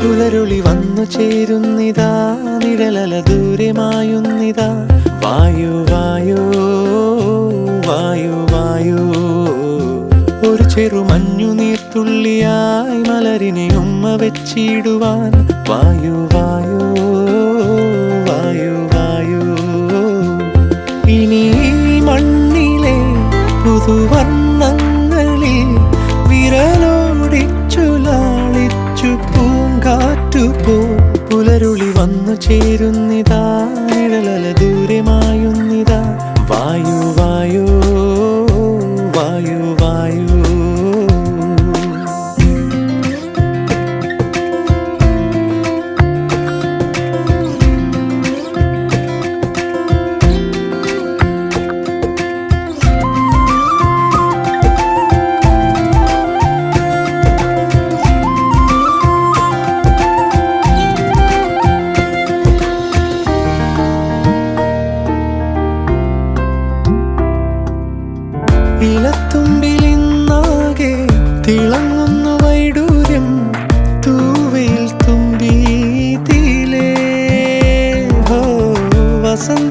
പുലരുളി വന്നു ചേരുന്നിതാ, നിഴലല ദൂരെ മായുന്നിതാ. വായു വായു വായു വായു, ഒരു ചെറു മഞ്ഞു നീർത്തുള്ളിയായി മലരിനെ ഉമ്മ വെച്ചിടുവാൻ. വായു വായു വായു വായു, ഇനി മണ്ണിലെ പുതുവർണ്ണങ്ങളിൽ വിരലോടിച്ചു ലാളിച്ചു പൂങ്കാറ്റുപോ. പുലരുളി വന്നു ചേരുന്നിതാ, നിഴലല ദൂരെ മായുന്നിതാ. വായു വായു വായു വായു. ഇലത്തുമ്പി